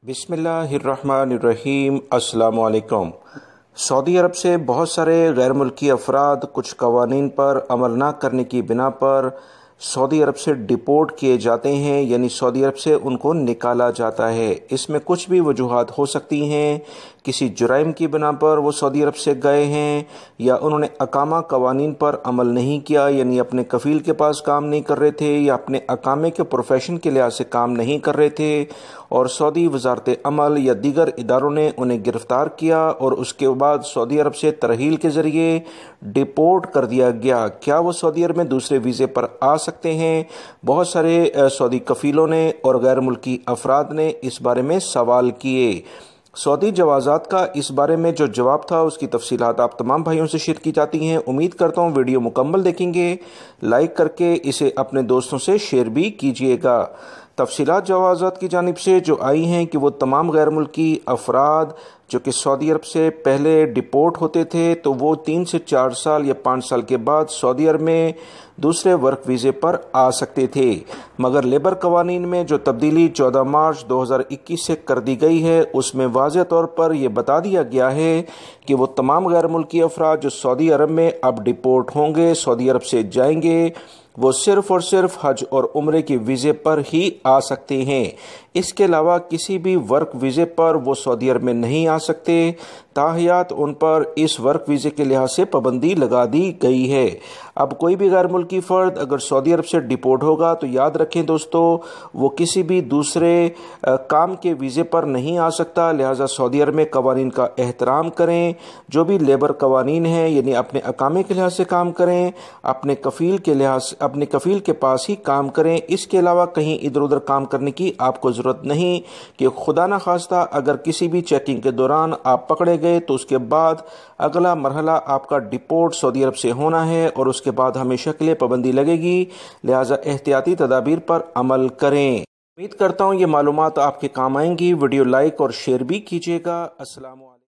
बिस्मिल्लाहिर्रहमानिर्रहीम। अस्सलाम वालेकुम। सऊदी अरब से बहुत सारे गैर मुल्की अफराद कुछ कवानीन पर अमल ना करने की बिना पर सऊदी अरब से डिपोर्ट किए जाते हैं, यानी सऊदी अरब से उनको निकाला जाता है। इसमें कुछ भी वजूहात हो सकती हैं। किसी जुराइम की बिना पर वो सऊदी अरब से गए हैं, या उन्होंने अकामा कवानीन पर अमल नहीं किया, यानी अपने कफ़ील के पास काम नहीं कर रहे थे, या अपने अकामे के प्रोफेशन के लिहाज से काम नहीं कर रहे थे, और सऊदी वजारत अमल या दीगर इदारों ने उन्हें गिरफ़्तार किया और उसके बाद सऊदी अरब से तरहील के ज़रिए डिपोर्ट कर दिया गया। क्या वो सऊदी अरब में दूसरे वीज़े पर आ सकते हैं? बहुत सारे सऊदी कफ़ीलों ने और गैर मुल्की अफराद ने इस बारे में सवाल किए। सऊदी जवाज़ात का इस बारे में जो जवाब था उसकी तफसीलात आप तमाम भाइयों से शेयर की जाती हैं। उम्मीद करता हूँ वीडियो मुकम्मल देखेंगे, लाइक करके इसे अपने दोस्तों से शेयर भी कीजिएगा। तफसीलात जवाज़ात की जानिब से जो आई हैं कि वो तमाम गैर मुल्की अफराद जो कि सऊदी अरब से पहले डिपोर्ट होते थे, तो वो 3 से 4 साल या 5 साल के बाद सऊदी अरब में दूसरे वर्क वीज़े पर आ सकते थे। मगर लेबर कवानीन में जो तब्दीली 14 मार्च 2021 से कर दी गई है, उसमें वाज़ेह तौर पर यह बता दिया गया है कि वो तमाम गैर मुल्की अफराद जो सऊदी अरब में अब डिपोर्ट होंगे, सऊदी अरब से जाएंगे, वो सिर्फ़ और सिर्फ हज और उम्रे के वीज़े पर ही आ सकते हैं। इसके अलावा किसी भी वर्क वीज़े पर वो सऊदी अरब में नहीं आ सकते। ताहियात उन पर इस वर्क वीज़े के लिहाज से पाबंदी लगा दी गई है। अब कोई भी गैर मुल्की फ़र्द अगर सऊदी अरब से डिपोर्ट होगा तो याद रखें दोस्तों, वो किसी भी दूसरे काम के वीज़े पर नहीं आ सकता। लिहाजा सऊदी अरब में कवानीन का एहतराम करें। जो भी लेबर कवानीन हैं, यानी अपने अकामे के लिहाज से काम करें, अपने कफ़ील के लिहाज अपने कफ़ील के पास ही काम करें। इसके अलावा कहीं इधर उधर काम करने की आपको ज़रूरत नहीं कि खुदा न खास्ता अगर किसी भी चेकिंग के दौरान आप पकड़े गए तो उसके बाद अगला मरहला आपका डिपोर्ट सऊदी अरब से होना है और उसके बाद हमेशा के लिए पाबंदी लगेगी। लिहाजा एहतियाती तदाबीर पर अमल करें। उम्मीद करता हूँ ये मालूमात आपके काम आएंगी। वीडियो लाइक और शेयर भी कीजिएगा। अस्सलाम वालेकुम।